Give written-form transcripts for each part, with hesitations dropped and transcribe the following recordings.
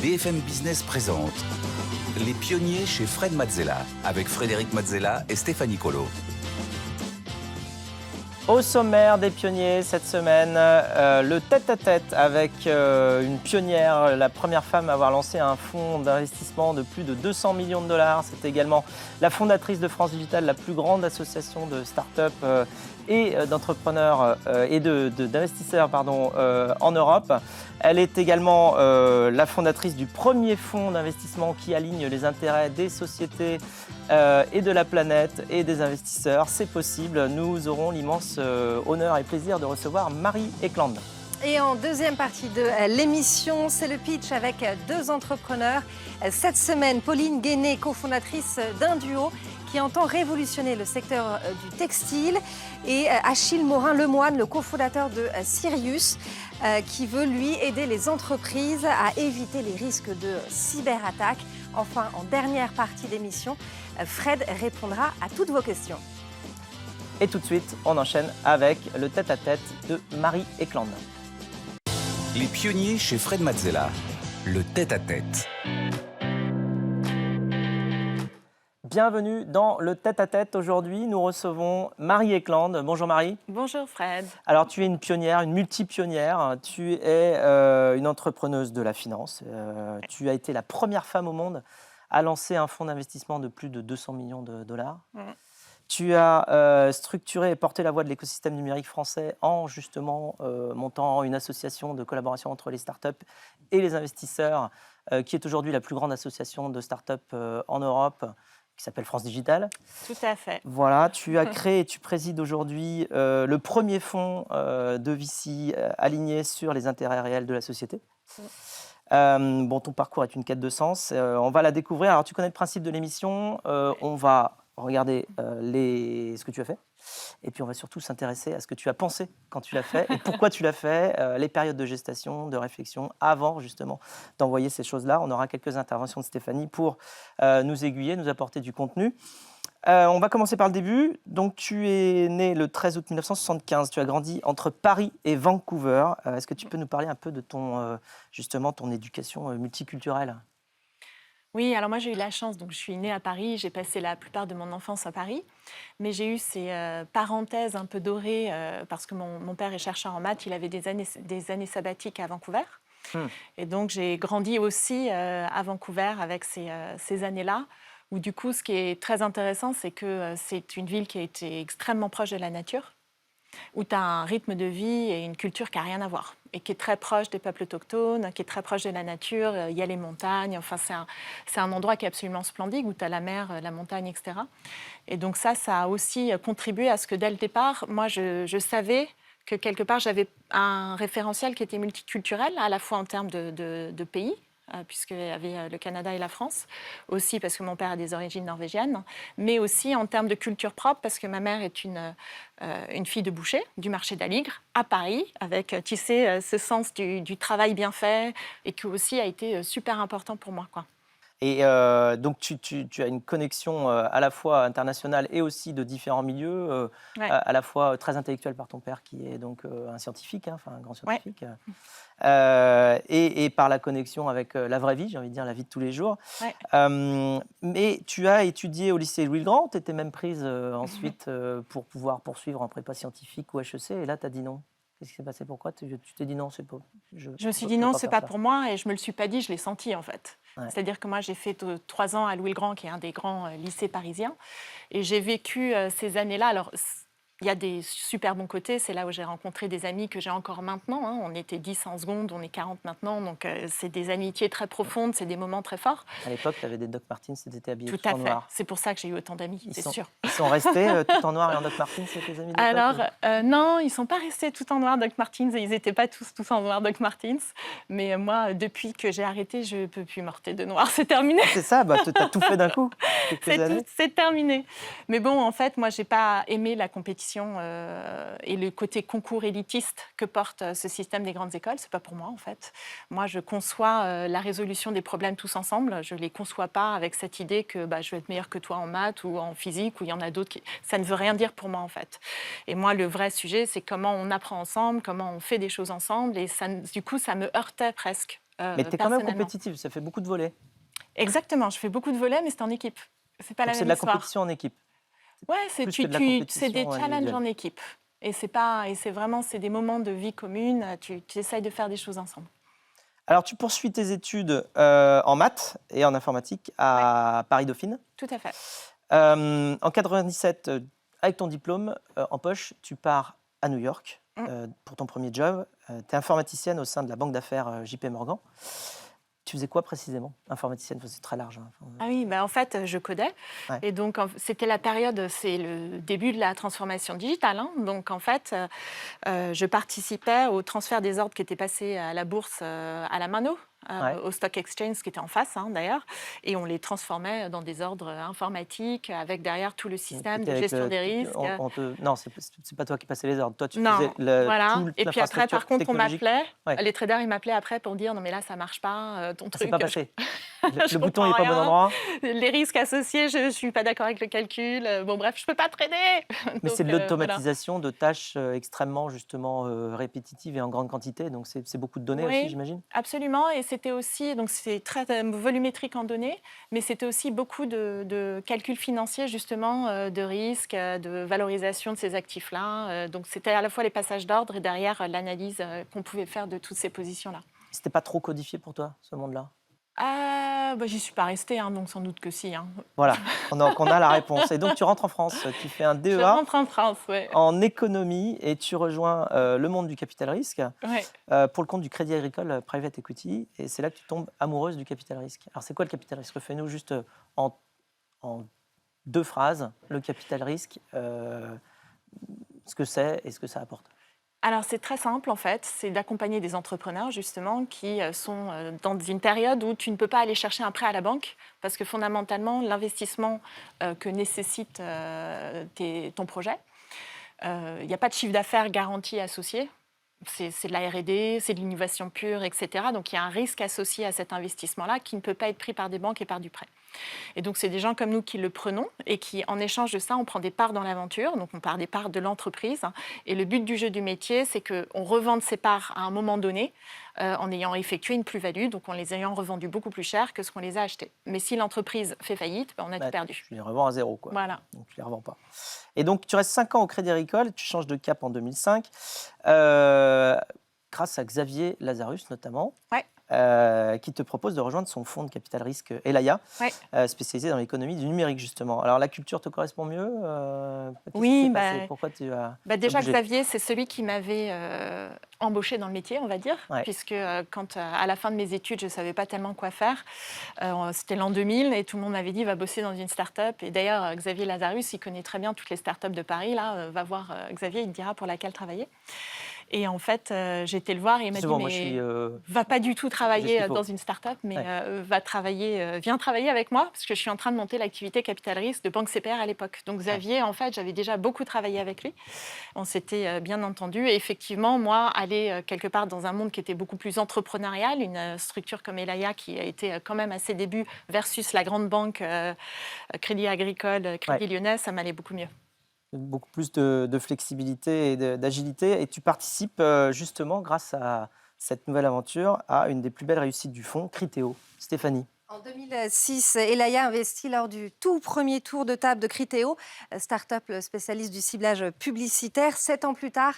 BFM Business présente Les pionniers chez Fred Mazzella, avec Frédéric Mazzella et Stéphanie Colo. Au sommaire des pionniers cette semaine, le tête-à-tête avec une pionnière, la première femme à avoir lancé un fonds d'investissement de plus de 200 millions de dollars. C'est également la fondatrice de France Digital, la plus grande association de start-up et d'entrepreneurs et d'investisseurs en Europe. Elle est également la fondatrice du premier fonds d'investissement qui aligne les intérêts des sociétés et de la planète et des investisseurs. C'est possible. Nous aurons l'immense honneur et plaisir de recevoir Marie Eklund. Et en deuxième partie de l'émission, c'est le pitch avec deux entrepreneurs. Cette semaine, Pauline Guéné, cofondatrice d'un duo qui entend révolutionner le secteur du textile, et Achille Morin-Lemoine, le cofondateur de Sirius, qui veut lui aider les entreprises à éviter les risques de cyberattaques. Enfin, en dernière partie d'émission, Fred répondra à toutes vos questions. Et tout de suite, on enchaîne avec le tête-à-tête de Marie Eklund. Les pionniers chez Fred Mazzella, le tête-à-tête. Bienvenue dans le tête-à-tête. Aujourd'hui, nous recevons Marie Eklund. Bonjour Marie. Bonjour Fred. Alors, tu es une pionnière, une multi-pionnière. Tu es une entrepreneuse de la finance. Tu as été la première femme au monde à lancer un fonds d'investissement de plus de 200 millions de dollars. Tu as structuré et porté la voix de l'écosystème numérique français en justement montant une association de collaboration entre les startups et les investisseurs, qui est aujourd'hui la plus grande association de startups en Europe, qui s'appelle France Digital. Tout à fait. Voilà, tu as créé et tu présides aujourd'hui le premier fonds de VC aligné sur les intérêts réels de la société. Bon, ton parcours est une quête de sens. On va la découvrir. Alors, tu connais le principe de l'émission. On va regarder ce que tu as fait. Et puis, on va surtout s'intéresser à ce que tu as pensé quand tu l'as fait et pourquoi tu l'as fait, les périodes de gestation, de réflexion, avant justement d'envoyer ces choses-là. On aura quelques interventions de Stéphanie pour nous aiguiller, nous apporter du contenu. On va commencer par le début. Donc, tu es né le 13 août 1975. Tu as grandi entre Paris et Vancouver. Est-ce que tu peux nous parler un peu de ton éducation multiculturelle ? Oui, alors moi j'ai eu la chance, donc je suis née à Paris, j'ai passé la plupart de mon enfance à Paris, mais j'ai eu ces parenthèses un peu dorées parce que mon père est chercheur en maths, il avait des années sabbatiques à Vancouver. Et donc j'ai grandi aussi à Vancouver avec ces années-là, où du coup ce qui est très intéressant, c'est que c'est une ville qui a été extrêmement proche de la nature, où tu as un rythme de vie et une culture qui n'a rien à voir, et qui est très proche des peuples autochtones, qui est très proche de la nature. Il y a les montagnes, enfin c'est un endroit qui est absolument splendide, où tu as la mer, la montagne, etc. Et donc ça a aussi contribué à ce que dès le départ, moi je savais que quelque part j'avais un référentiel qui était multiculturel, à la fois en termes de pays, puisqu'il y avait le Canada et la France, aussi parce que mon père a des origines norvégiennes, mais aussi en termes de culture propre, parce que ma mère est une fille de boucher du marché d'Aligre, à Paris, avec, tu sais, ce sens du travail bien fait, et qui aussi a été super important pour moi, quoi. Et donc, tu as une connexion à la fois internationale et aussi de différents milieux, Ouais. à la fois très intellectuelle par ton père, qui est donc un scientifique, un grand scientifique, et par la connexion avec la vraie vie, j'ai envie de dire, la vie de tous les jours. Ouais. Mais tu as étudié au lycée Louis-le-Grand, tu étais même prise ensuite pour pouvoir poursuivre en prépa scientifique ou HEC, et là, tu as dit non. Qu'est-ce qui s'est passé? Pourquoi tu t'es dit non, c'est pas... Je me suis dit non, c'est pas pour moi, et je me le suis pas dit, je l'ai senti en fait. Ouais. C'est-à-dire que moi j'ai fait 3 ans à Louis-le-Grand, qui est un des grands lycées parisiens, et j'ai vécu ces années-là. Alors il y a des super bons côtés, c'est là où j'ai rencontré des amis que j'ai encore maintenant. On était 10 en seconde, on est 40 maintenant, donc c'est des amitiés très profondes, c'est des moments très forts. À l'époque, tu avais des Doc Martens, tu étais habillée Tout tout à en fait, noir. c'est pour ça que j'ai eu autant d'amis, c'est sûr. Ils sont restés tout en noir et en Doc Martens, c'est tes amis d'époque? Alors, non, ils ne sont pas restés tout en noir Doc Martens, ils n'étaient pas tous en noir Doc Martens, mais moi, depuis que j'ai arrêté, je ne peux plus me porter de noir, c'est terminé. C'est ça, tu as tout fait d'un coup, C'est terminé. Mais bon, en fait, moi, je n'ai pas aimé la compétition et le côté concours élitiste que porte ce système des grandes écoles. Ce n'est pas pour moi, en fait. Moi, je conçois la résolution des problèmes tous ensemble. Je ne les conçois pas avec cette idée que je vais être meilleure que toi en maths ou en physique, ou il y en a d'autres qui... Ça ne veut rien dire pour moi, en fait. Et moi, le vrai sujet, c'est comment on apprend ensemble, comment on fait des choses ensemble. Et ça, du coup, ça me heurtait presque Mais tu es quand même personnellement. compétitive, ça fait beaucoup de volets. Exactement, je fais beaucoup de volets, mais c'est en équipe. C'est pas la Donc, c'est même de la histoire. compétition en équipe. Ouais, c'est Plus que de la compétition c'est des challenges individuelle. en équipe. Et c'est vraiment des moments de vie commune. Tu essayes de faire des choses ensemble. Alors, tu poursuis tes études en maths et en informatique à Paris-Dauphine. Tout à fait. En 97, avec ton diplôme en poche, tu pars à New York pour ton premier job. Tu es informaticienne au sein de la banque d'affaires JP Morgan. Tu faisais quoi précisément? Informaticienne, c'est très large. Hein. Ah oui, en fait, je codais. Ouais. Et donc, c'était la période, c'est le début de la transformation digitale. Hein. Donc, en fait, je participais au transfert des ordres qui étaient passés à la bourse à la mano, au stock exchange qui était en face, hein, d'ailleurs. Et on les transformait dans des ordres informatiques avec derrière tout le système de gestion des risques. Non, c'est pas toi qui passais les ordres. Toi, tu Non, faisais voilà. toute Et puis après, par contre, on technologique. m'appelait. Les traders, ils m'appelaient après pour dire non, mais là, ça marche pas, ton C'est truc. pas passé. Je Le bouton n'est comprends pas au bon rien. endroit. Les risques associés, je ne suis pas d'accord avec le calcul. Bon, bref, je ne peux pas trader. Mais c'est de Donc, l'automatisation de tâches extrêmement justement répétitives et en grande quantité. Donc c'est beaucoup de données aussi, j'imagine. Absolument. Et c'était aussi, donc c'est très volumétrique en données, mais c'était aussi beaucoup de calculs financiers justement, de risques, de valorisation de ces actifs-là. Donc c'était à la fois les passages d'ordre et derrière l'analyse qu'on pouvait faire de toutes ces positions-là. C'était pas trop codifié pour toi, ce monde-là? J'y suis pas restée, hein, donc sans doute que si. Hein. Voilà, donc on a la réponse. Et donc tu rentres en France, tu fais un DEA Je rentre en France, ouais. en économie et tu rejoins le monde du capital risque Ouais. pour le compte du Crédit Agricole Private Equity. Et c'est là que tu tombes amoureuse du capital risque. Alors c'est quoi le capital risque? Fais-nous juste en 2 phrases le capital risque, ce que c'est et ce que ça apporte. Alors, c'est très simple, en fait. C'est d'accompagner des entrepreneurs, justement, qui sont dans une période où tu ne peux pas aller chercher un prêt à la banque parce que, fondamentalement, l'investissement que nécessite ton projet, il n'y a pas de chiffre d'affaires garanti associé. C'est de la R&D, c'est de l'innovation pure, etc. Donc, il y a un risque associé à cet investissement-là qui ne peut pas être pris par des banques et par du prêt. Et donc, c'est des gens comme nous qui le prenons et qui, en échange de ça, on prend des parts dans l'aventure. Donc, on part des parts de l'entreprise. Et le but du jeu du métier, c'est qu'on revende ces parts à un moment donné en ayant effectué une plus-value, donc en les ayant revendues beaucoup plus cher que ce qu'on les a achetées. Mais si l'entreprise fait faillite, on a tout perdu. Tu les revends à zéro, quoi. Voilà. Donc, tu les revends pas. Et donc, tu restes 5 ans au Crédit Agricole, tu changes de cap en 2005, grâce à Xavier Lazarus notamment. Ouais. Qui te propose de rejoindre son fonds de capital risque Elaya, spécialisé dans l'économie du numérique justement. Alors la culture te correspond mieux? Oui, pourquoi tu as déjà bougé? Xavier, c'est celui qui m'avait embauché dans le métier, on va dire, puisque quand à la fin de mes études, je ne savais pas tellement quoi faire. C'était l'an 2000 et tout le monde m'avait dit va bosser dans une start-up. Et d'ailleurs, Xavier Lazarus, il connaît très bien toutes les start-up de Paris. Là, va voir Xavier, il te dira pour laquelle travailler. Et en fait, j'ai été le voir et il m'a dit va pas du tout travailler dans une start-up, mais viens travailler avec moi, parce que je suis en train de monter l'activité capital risque de Banque CPR à l'époque. Donc Xavier, en fait, j'avais déjà beaucoup travaillé avec lui. On s'était bien entendu. Et effectivement, moi, aller quelque part dans un monde qui était beaucoup plus entrepreneurial, une structure comme Elaya qui a été quand même à ses débuts versus la grande banque Crédit Agricole, Crédit Lyonnais, ça m'allait beaucoup mieux. Beaucoup plus de flexibilité et d'agilité. Et tu participes justement, grâce à cette nouvelle aventure, à une des plus belles réussites du fonds, Criteo. Stéphanie. En 2006, Elaya investit lors du tout premier tour de table de Criteo, start-up spécialiste du ciblage publicitaire. 7 ans plus tard,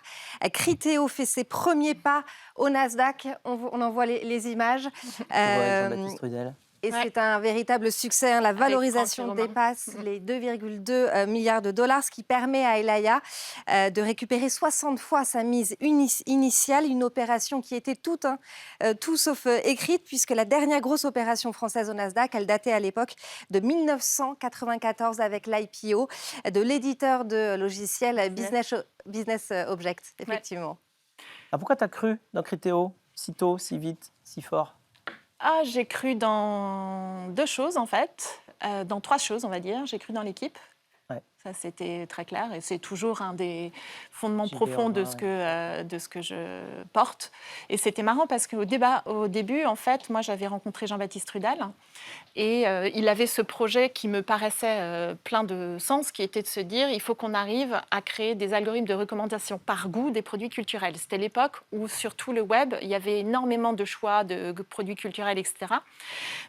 Criteo fait ses premiers pas au Nasdaq. On en voit les images. Jean-Baptiste Rudel. Et c'est un véritable succès. La valorisation dépasse les 2,2 milliards de dollars, ce qui permet à Elaya de récupérer 60 fois sa mise initiale. Une opération qui était tout sauf écrite, puisque la dernière grosse opération française au Nasdaq, elle datait à l'époque de 1994 avec l'IPO de l'éditeur de logiciels Business Object, effectivement. Alors pourquoi tu as cru dans Criteo si tôt, si vite, si fort? J'ai cru dans 2 choses, en fait. Dans 3 choses, on va dire. J'ai cru dans l'équipe. Ça, c'était très clair et c'est toujours un des fondements JB profonds de Orma, de ce que je porte. Et c'était marrant parce qu'au au début, en fait, moi, j'avais rencontré Jean-Baptiste Rudal et il avait ce projet qui me paraissait plein de sens, qui était de se dire il faut qu'on arrive à créer des algorithmes de recommandation par goût des produits culturels. C'était l'époque où, sur tout le web, il y avait énormément de choix de produits culturels, etc.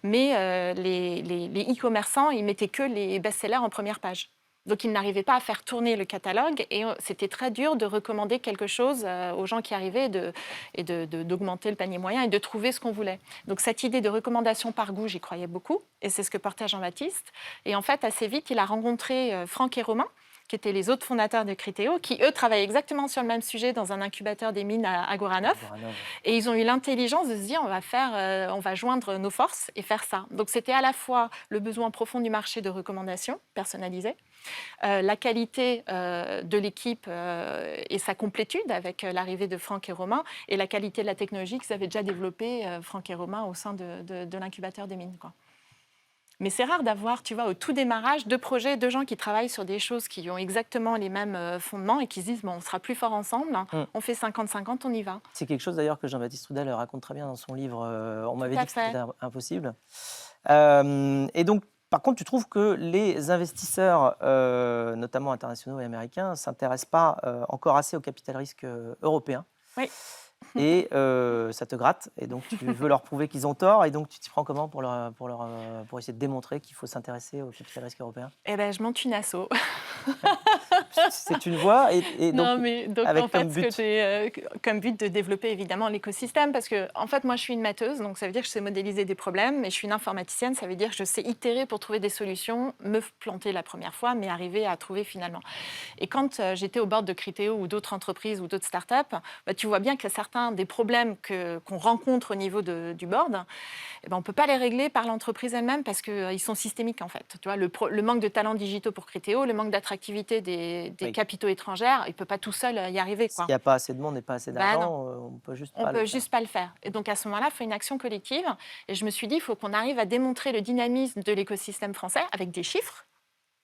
Mais les e-commerçants, ils mettaient que les best-sellers en première page. Donc, ils n'arrivaient pas à faire tourner le catalogue et c'était très dur de recommander quelque chose aux gens qui arrivaient d'augmenter le panier moyen et de trouver ce qu'on voulait. Donc, cette idée de recommandation par goût, j'y croyais beaucoup et c'est ce que portait Jean-Baptiste. Et en fait, assez vite, il a rencontré Franck et Romain, qui étaient les autres fondateurs de Criteo, qui, eux, travaillaient exactement sur le même sujet dans un incubateur des mines à Goranov. Et ils ont eu l'intelligence de se dire, on va joindre nos forces et faire ça. Donc, c'était à la fois le besoin profond du marché de recommandations personnalisées, la qualité de l'équipe et sa complétude avec l'arrivée de Franck et Romain, et la qualité de la technologie qu'ils avaient déjà développée, Franck et Romain, au sein de l'incubateur des mines, quoi. Mais c'est rare d'avoir, tu vois, au tout démarrage, deux projets, deux gens qui travaillent sur des choses qui ont exactement les mêmes fondements et qui se disent, bon, on sera plus fort ensemble, on fait 50-50, on y va. C'est quelque chose d'ailleurs que Jean-Baptiste Rudal raconte très bien dans son livre On m'avait dit que c'était impossible. Et donc, par contre, tu trouves que les investisseurs, notamment internationaux et américains, ne s'intéressent pas encore assez au capital risque européen. Oui. Et ça te gratte, et donc tu veux leur prouver qu'ils ont tort, et donc tu t'y prends comment pour essayer de démontrer qu'il faut s'intéresser au capital risque européen? Eh bien, je monte une asso. C'est une voie, et donc, non, mais donc avec en fait, comme but... comme but de développer évidemment l'écosystème, parce que en fait, moi, je suis une matheuse, donc ça veut dire que je sais modéliser des problèmes, mais je suis une informaticienne, ça veut dire que je sais itérer pour trouver des solutions, me planter la première fois, mais arriver à trouver finalement. Et quand j'étais au board de Criteo ou d'autres entreprises ou d'autres startups, bah, tu vois bien que certains des problèmes qu'on rencontre au niveau du board, eh ben, on ne peut pas les régler par l'entreprise elle-même parce qu'ils sont systémiques en fait. Tu vois, le manque de talents digitaux pour Criteo, le manque d'attractivité des capitaux étrangers, il ne peut pas tout seul y arriver, quoi. S'il n'y a pas assez de monde et pas assez d'argent, on ne peut juste pas le faire. juste pas le faire. Et donc à ce moment-là, il faut une action collective. Et je me suis dit, il faut qu'on arrive à démontrer le dynamisme de l'écosystème français avec des chiffres.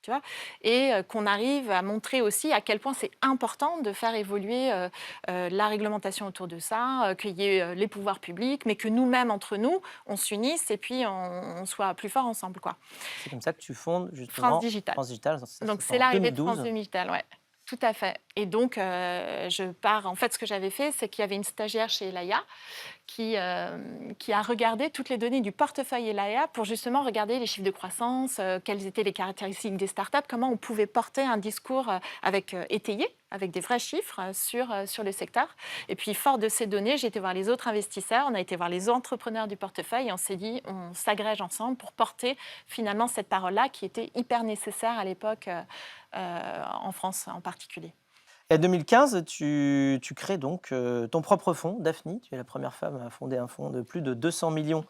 Tu vois, et qu'on arrive à montrer aussi à quel point c'est important de faire évoluer la réglementation autour de ça, qu'il y ait les pouvoirs publics, mais que nous-mêmes, entre nous, on s'unisse et puis on soit plus forts ensemble, quoi. C'est comme ça que tu fondes justement France Digital. Donc c'est l'arrivée de France Digital, ouais. Tout à fait. Et donc, je pars... En fait, ce que j'avais fait, c'est qu'il y avait une stagiaire chez Elaya qui a regardé toutes les données du portefeuille Elaya pour justement regarder les chiffres de croissance, quelles étaient les caractéristiques des startups, comment on pouvait porter un discours étayé, avec des vrais chiffres sur le secteur. Et puis, fort de ces données, j'ai été voir les autres investisseurs, on a été voir les entrepreneurs du portefeuille et on s'est dit, on s'agrège ensemble pour porter finalement cette parole-là qui était hyper nécessaire à l'époque en France en particulier. Et en 2015, tu crées donc ton propre fonds, Daphne. Tu es la première femme à fonder un fonds de plus de 200 millions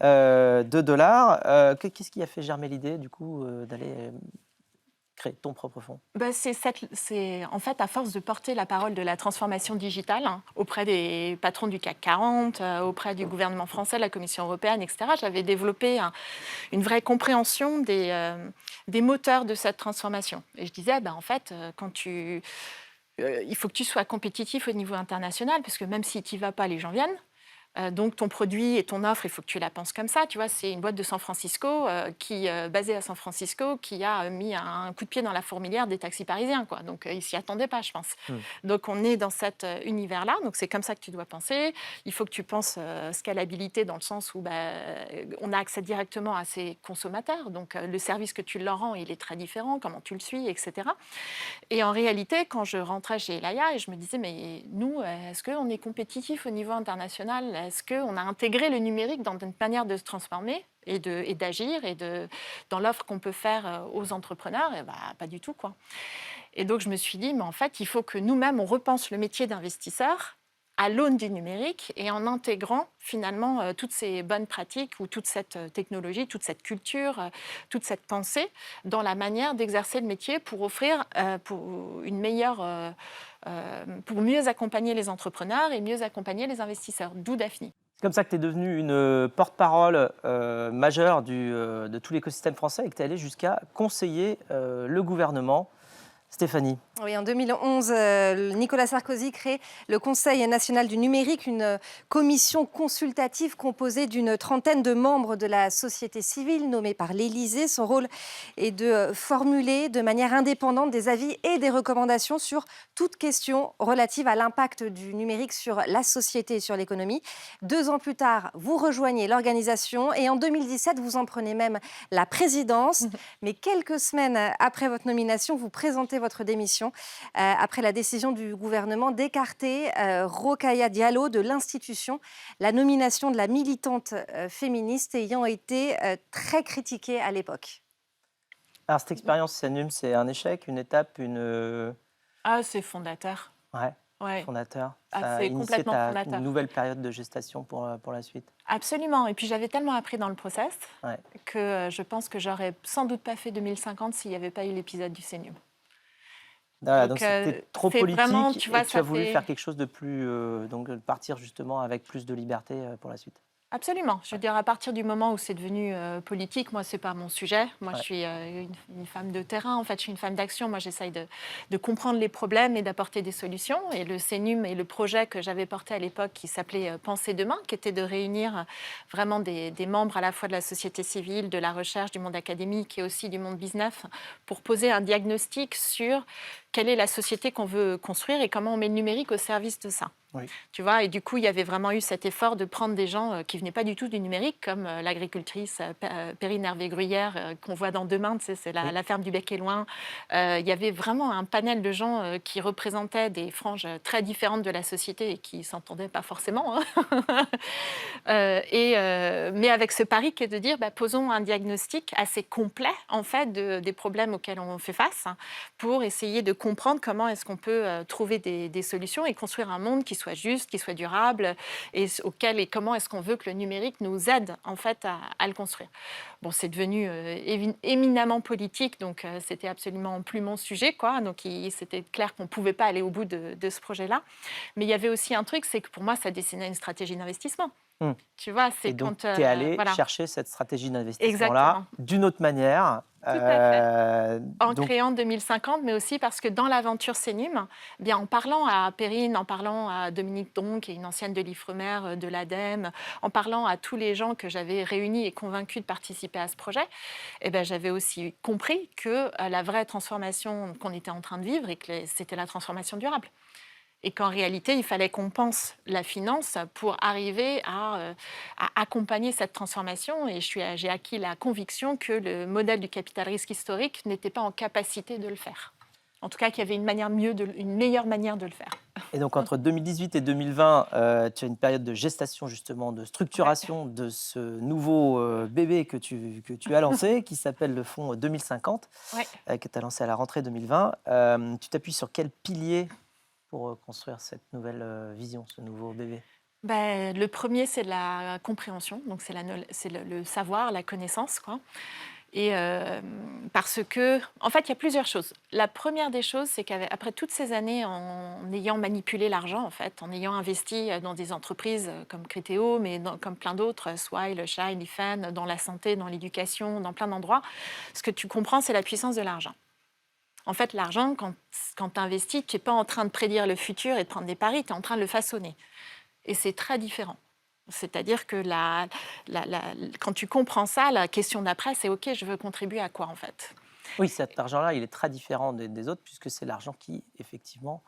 de dollars. Qu'est-ce qui a fait germer l'idée, du coup, d'aller créer ton propre fonds? C'est en fait à force de porter la parole de la transformation digitale auprès des patrons du CAC 40, auprès du gouvernement français, la Commission européenne, etc. J'avais développé une vraie compréhension des moteurs de cette transformation. Et je disais, en fait, il faut que tu sois compétitif au niveau international, parce que même si tu n'y vas pas, les gens viennent. Donc, ton produit et ton offre, il faut que tu la penses comme ça. Tu vois, c'est une boîte de San Francisco, basée à San Francisco, qui a mis un coup de pied dans la fourmilière des taxis parisiens, quoi. Donc, ils ne s'y attendaient pas, je pense. Donc, on est dans cet univers-là. Donc, c'est comme ça que tu dois penser. Il faut que tu penses scalabilité dans le sens où on a accès directement à ces consommateurs. Donc, le service que tu leur rends, il est très différent. Comment tu le suis, etc. Et en réalité, quand je rentrais chez Elaya, et je me disais, mais nous, est-ce qu'on est compétitif au niveau international ? Est-ce qu'on a intégré le numérique dans notre manière de se transformer et d'agir et dans l'offre qu'on peut faire aux entrepreneurs? Et pas du tout, quoi. Et donc, je me suis dit, mais en fait, il faut que nous-mêmes, on repense le métier d'investisseur à l'aune du numérique et en intégrant finalement toutes ces bonnes pratiques ou toute cette technologie, toute cette culture, toute cette pensée dans la manière d'exercer le métier pour offrir pour mieux accompagner les entrepreneurs et mieux accompagner les investisseurs, d'où Daphne. C'est comme ça que tu es devenue une porte-parole majeure de tout l'écosystème français et que tu es allée jusqu'à conseiller le gouvernement Stéphanie. Oui, en 2011, Nicolas Sarkozy crée le Conseil national du numérique, une commission consultative composée d'une trentaine de membres de la société civile nommés par l'Élysée. Son rôle est de formuler de manière indépendante des avis et des recommandations sur toute question relative à l'impact du numérique sur la société et sur l'économie. 2 ans plus tard, vous rejoignez l'organisation et en 2017, vous en prenez même la présidence. Mais quelques semaines après votre nomination, vous présentez votre démission après la décision du gouvernement d'écarter Rokhaya Diallo de l'institution, la nomination de la militante féministe ayant été très critiquée à l'époque. Alors, cette expérience CNUM, c'est un échec, une étape, Ah, c'est fondateur. Ouais, fondateur. Ah, Ça a c'est initié complètement ta fondateur. nouvelle période de gestation pour la suite. Absolument. Et puis j'avais tellement appris dans le process Ouais. que je pense que j'aurais sans doute pas fait 2050 s'il n'y avait pas eu l'épisode du CNUM. Voilà, donc c'était trop c'est politique vraiment, tu vois, et tu as ça voulu fait- faire quelque chose de plus... donc partir justement avec plus de liberté pour la suite. Absolument. Je veux dire, à partir du moment où c'est devenu politique, moi, c'est pas mon sujet. Moi, Ouais. je suis une femme de terrain. En fait, je suis une femme d'action. Moi, j'essaye de comprendre les problèmes et d'apporter des solutions. Et le CNUM et le projet que j'avais porté à l'époque, qui s'appelait Penser demain, qui était de réunir vraiment des membres à la fois de la société civile, de la recherche, du monde académique et aussi du monde business, pour poser un diagnostic sur quelle est la société qu'on veut construire et comment on met le numérique au service de ça. Oui. Tu vois, et du coup, il y avait vraiment eu cet effort de prendre des gens qui venaient pas du tout du numérique, comme l'agricultrice Perrine Hervé-Gruyère qu'on voit dans Demain, tu sais, c'est la ferme du Bec et Loin. Il y avait vraiment un panel de gens qui représentaient des franges très différentes de la société et qui s'entendaient pas forcément. Hein. Mais avec ce pari qui est de dire, posons un diagnostic assez complet en fait des problèmes auxquels on fait face, hein, pour essayer de comprendre comment est-ce qu'on peut trouver des solutions et construire un monde qui soit juste, qui soit durable et comment est-ce qu'on veut que le numérique nous aide en fait à le construire. Bon, c'est devenu éminemment politique, donc c'était absolument plus mon sujet, quoi. Donc c'était clair qu'on ne pouvait pas aller au bout de ce projet-là. Mais il y avait aussi un truc, c'est que pour moi, ça dessinait une stratégie d'investissement. Tu vois, c'est Et donc, quand tu es allé voilà. chercher cette stratégie d'investissement-là Exactement. d'une autre manière. Tout à fait. En donc, créant 2050, mais aussi parce que dans l'aventure CNUM, bien, en parlant à Perrine, en parlant à Dominique Don, qui est une ancienne de l'Ifremer, de l'ADEME, en parlant à tous les gens que j'avais réunis et convaincus de participer à ce projet, j'avais aussi compris que la vraie transformation qu'on était en train de vivre, et que c'était la transformation durable. Et qu'en réalité, il fallait qu'on pense la finance pour arriver à accompagner cette transformation. Et j'ai acquis la conviction que le modèle du capital risque historique n'était pas en capacité de le faire. En tout cas, qu'il y avait une meilleure manière de le faire. Et donc, entre 2018 et 2020, tu as une période de gestation, justement, de structuration de ce nouveau bébé que tu as lancé, qui s'appelle le fonds 2050, que tu as lancé à la rentrée 2020. Tu t'appuies sur quel pilier pour construire cette nouvelle vision, ce nouveau bébé? Le premier, c'est la compréhension, donc c'est le savoir, la connaissance, quoi. Et parce que, en fait, il y a plusieurs choses. La première des choses, c'est qu'après toutes ces années, en ayant manipulé l'argent, en fait, en ayant investi dans des entreprises comme Criteo, mais comme plein d'autres, Swile, Shine, Ifan, dans la santé, dans l'éducation, dans plein d'endroits, ce que tu comprends, c'est la puissance de l'argent. En fait, l'argent, quand tu investis, tu n'es pas en train de prédire le futur et de prendre des paris, tu es en train de le façonner. Et c'est très différent. C'est-à-dire que quand tu comprends ça, la question d'après, c'est « OK, je veux contribuer à quoi, en fait ?» Oui, cet argent-là, il est très différent des autres, puisque c'est l'argent qui, effectivement,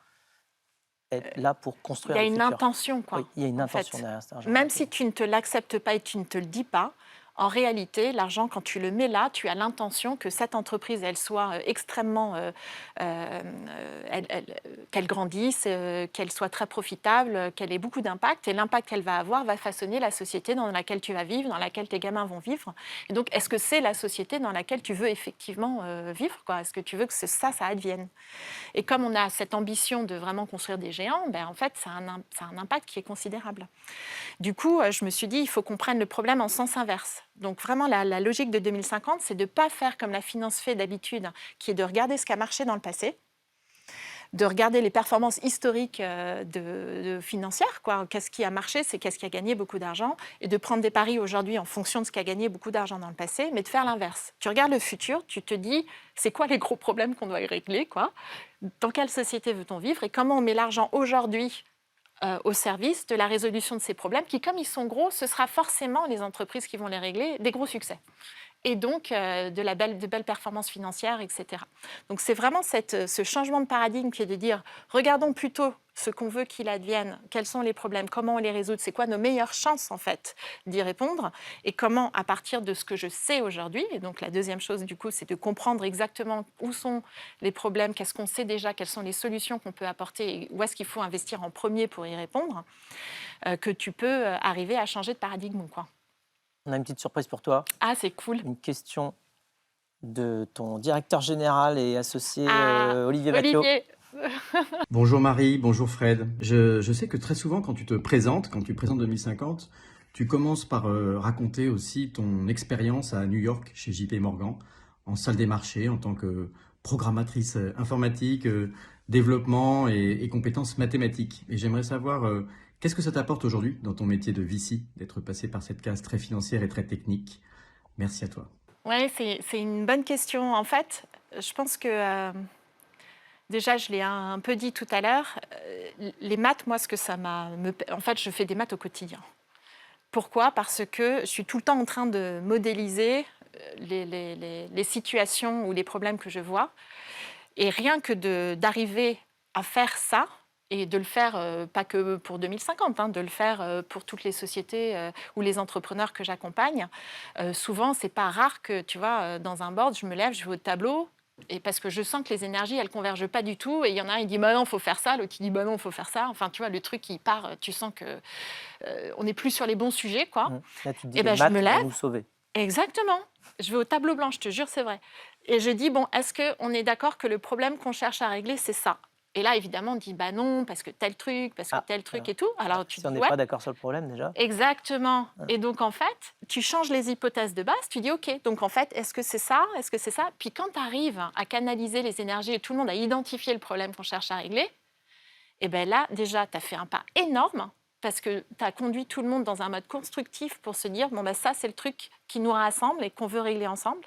est là pour construire le futur. Il y a une intention, quoi. Oui, il y a une intention derrière cet argent. Même si tu ne te l'acceptes pas et tu ne te le dis pas, en réalité, l'argent, quand tu le mets là, tu as l'intention que cette entreprise, elle soit extrêmement... qu'elle grandisse, qu'elle soit très profitable, qu'elle ait beaucoup d'impact. Et l'impact qu'elle va avoir va façonner la société dans laquelle tu vas vivre, dans laquelle tes gamins vont vivre. Et donc, est-ce que c'est la société dans laquelle tu veux effectivement vivre, quoi? Est-ce que tu veux que ça advienne? Et comme on a cette ambition de vraiment construire des géants, en fait, ça a un impact qui est considérable. Du coup, je me suis dit, il faut qu'on prenne le problème en sens inverse. Donc vraiment, la logique de 2050, c'est de ne pas faire comme la finance fait d'habitude, qui est de regarder ce qui a marché dans le passé, de regarder les performances historiques financières, quoi. Qu'est-ce qui a marché, c'est qu'est-ce qui a gagné beaucoup d'argent, et de prendre des paris aujourd'hui en fonction de ce qui a gagné beaucoup d'argent dans le passé, mais de faire l'inverse. Tu regardes le futur, tu te dis, c'est quoi les gros problèmes qu'on doit régler, quoi. Dans quelle société veut-on vivre et comment on met l'argent aujourd'hui au service de la résolution de ces problèmes qui, comme ils sont gros, ce sera forcément les entreprises qui vont les régler, des gros succès. Et donc de belles performances financières, etc. Donc c'est vraiment ce changement de paradigme qui est de dire, regardons plutôt ce qu'on veut qu'il advienne, quels sont les problèmes, comment on les résout, c'est quoi nos meilleures chances en fait d'y répondre, et comment à partir de ce que je sais aujourd'hui, et donc la deuxième chose du coup c'est de comprendre exactement où sont les problèmes, qu'est-ce qu'on sait déjà, quelles sont les solutions qu'on peut apporter, et où est-ce qu'il faut investir en premier pour y répondre, que tu peux arriver à changer de paradigme, quoi. On a une petite surprise pour toi. Ah, c'est cool. Une question de ton directeur général et associé Olivier Baclot. Olivier. Bonjour Marie, bonjour Fred. Je sais que très souvent quand tu présentes 2050, tu commences par raconter aussi ton expérience à New York chez JP Morgan, en salle des marchés, en tant que programmatrice informatique, développement et compétences mathématiques. Et j'aimerais savoir qu'est-ce que ça t'apporte aujourd'hui dans ton métier de VC, d'être passé par cette case très financière et très technique. Merci à toi. Oui, c'est une bonne question. En fait, je pense que, déjà, je l'ai un peu dit tout à l'heure, les maths, moi, ce que ça m'a... En fait, je fais des maths au quotidien. Pourquoi ? Parce que je suis tout le temps en train de modéliser les situations ou les problèmes que je vois. Et rien que d'arriver à faire ça, et de le faire, pas que pour 2050, hein, de le faire pour toutes les sociétés ou les entrepreneurs que j'accompagne. Souvent, c'est pas rare que, tu vois, dans un board, je me lève, je vais au tableau, et parce que je sens que les énergies, elles convergent pas du tout, et il y en a un, il dit, bah non, il faut faire ça, l'autre, il dit, bah non, il faut faire ça. Enfin, tu vois, le truc, il part, tu sens que on n'est plus sur les bons sujets, quoi. Là, tu te dis, Et ben, les je maths me vont lève. nous sauver. Exactement. Je vais au tableau blanc, je te jure, c'est vrai. Et je dis, bon, est-ce qu'on est d'accord que le problème qu'on cherche à régler, c'est ça ? Et là, évidemment, on dit, bah non, parce que tel truc, tel truc et tout. Alors, tu si on dis, n'est pas d'accord sur le problème, déjà. Exactement. Et donc, en fait, tu changes les hypothèses de base, tu dis, OK, donc en fait, est-ce que c'est ça ? Est-ce que c'est ça ? Puis quand tu arrives à canaliser les énergies et tout le monde a identifié le problème qu'on cherche à régler, et bien là, déjà, tu as fait un pas énorme parce que tu as conduit tout le monde dans un mode constructif pour se dire, bon, ben ça, c'est le truc qui nous rassemble et qu'on veut régler ensemble.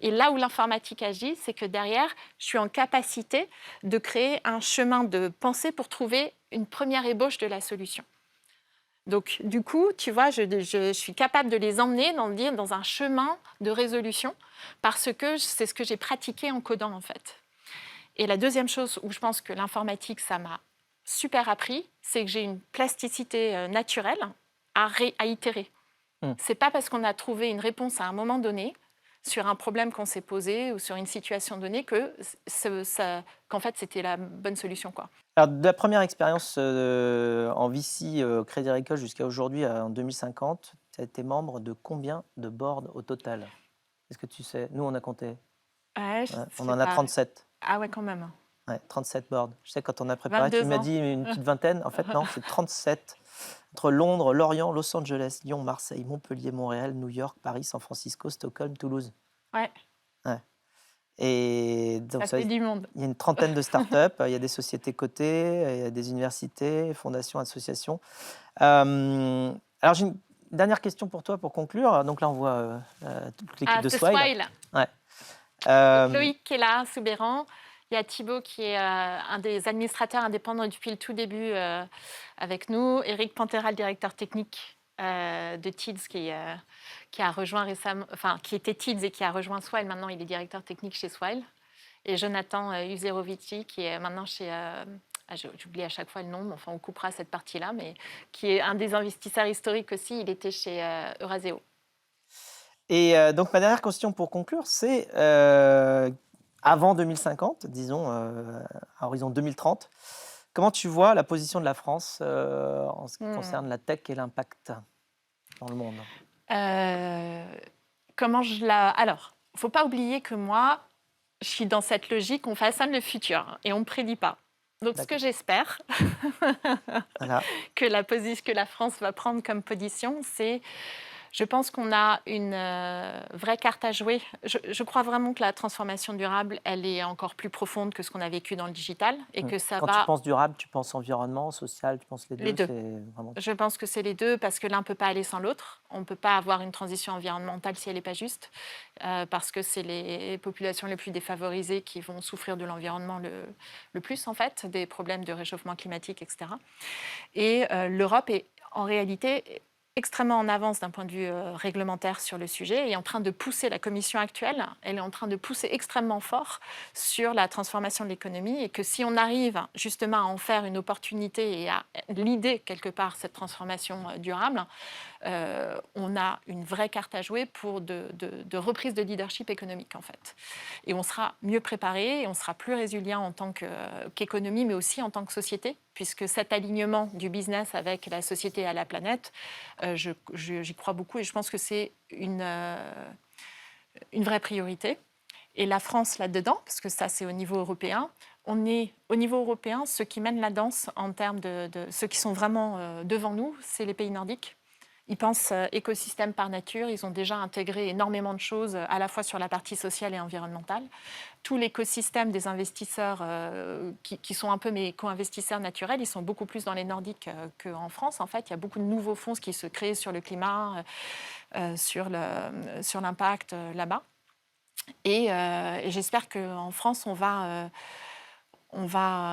Et là où l'informatique agit, c'est que derrière, je suis en capacité de créer un chemin de pensée pour trouver une première ébauche de la solution. Donc, du coup, tu vois, je suis capable de les emmener dans un chemin de résolution parce que c'est ce que j'ai pratiqué en codant, en fait. Et la deuxième chose où je pense que l'informatique, ça m'a super appris, c'est que j'ai une plasticité naturelle à itérer. C'est pas parce qu'on a trouvé une réponse à un moment donné sur un problème qu'on s'est posé ou sur une situation donnée qu'en fait, c'était la bonne solution, quoi. Alors, de la première expérience en VC Crédit Agricole jusqu'à aujourd'hui, en 2050, tu as été membre de combien de boards au total ? Est-ce que tu sais ? Nous, on a compté. On en a 37. Ah ouais, quand même. Ouais, 37 boards. Je sais, quand on a préparé, tu m'as dit une petite vingtaine. En fait, non, c'est 37. Entre Londres, Lorient, Los Angeles, Lyon, Marseille, Montpellier, Montréal, New York, Paris, San Francisco, Stockholm, Toulouse. Ouais. Et donc, ça fait du monde. Il y a une trentaine de startups, il y a des sociétés cotées, il y a des universités, fondations, associations. Alors, j'ai une dernière question pour toi pour conclure. Donc là, on voit toute l'équipe de Swile. Loïc qui est là, Soubéran. Il y a Thibaut qui est un des administrateurs indépendants depuis le tout début avec nous. Eric Pantera, le directeur technique de TIDS qui a rejoint récemment, qui était TIDS et qui a rejoint Swile. Maintenant, il est directeur technique chez Swile. Et Jonathan Uzerovici qui est maintenant chez... j'oublie à chaque fois le nom, mais enfin, on coupera cette partie-là, mais qui est un des investisseurs historiques aussi. Il était chez Euraseo. Et donc, ma dernière question pour conclure, c'est... avant 2050, disons, à horizon 2030, comment tu vois la position de la France en ce qui concerne la tech et l'impact dans le monde ? Alors, il ne faut pas oublier que moi, je suis dans cette logique, on façonne le futur et on ne prédit pas. Donc, ce que j'espère que la France va prendre comme position, c'est Je pense qu'on a une vraie carte à jouer. Je crois vraiment que la transformation durable, elle est encore plus profonde que ce qu'on a vécu dans le digital et que ça Quand va... tu penses durable, tu penses environnement, social, tu penses les deux. Les deux. C'est vraiment... Je pense que c'est les deux parce que l'un ne peut pas aller sans l'autre. On ne peut pas avoir une transition environnementale si elle n'est pas juste parce que c'est les populations les plus défavorisées qui vont souffrir de l'environnement le plus, en fait, des problèmes de réchauffement climatique, etc. Et l'Europe est en réalité extrêmement en avance d'un point de vue réglementaire sur le sujet et en train de pousser la Commission actuelle, elle est en train de pousser extrêmement fort sur la transformation de l'économie et que si on arrive justement à en faire une opportunité et à l'idée quelque part cette transformation durable, on a une vraie carte à jouer pour de reprise de leadership économique en fait. Et on sera mieux préparé et on sera plus résilient en tant qu'économie mais aussi en tant que société puisque cet alignement du business avec la société et la planète, j'y crois beaucoup et je pense que c'est une vraie priorité. Et la France là-dedans, parce que ça c'est au niveau européen, on est au niveau européen, ceux qui mènent la danse en termes de ceux qui sont vraiment devant nous, c'est les pays nordiques. Ils pensent écosystème par nature, ils ont déjà intégré énormément de choses à la fois sur la partie sociale et environnementale. Tout l'écosystème des investisseurs qui sont un peu mes co-investisseurs naturels, ils sont beaucoup plus dans les Nordiques qu'en France. En fait, il y a beaucoup de nouveaux fonds qui se créent sur le climat, sur l'impact là-bas. Et j'espère qu'en France, on va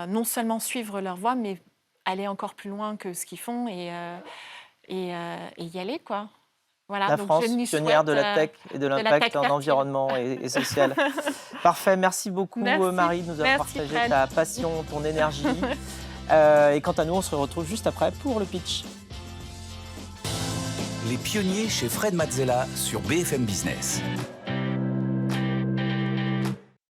non seulement suivre leur voie, mais aller encore plus loin que ce qu'ils font et y aller, quoi. Voilà, La donc France, je lui pionnière de souhaite, la tech et de la l'impact tech en fertile. environnement et social. Parfait, merci beaucoup Merci. Marie de nous avoir Merci, partagé Fred. ta passion, ton énergie. Et quant à nous, on se retrouve juste après pour le pitch. Les pionniers chez Fred Mazzella sur BFM Business.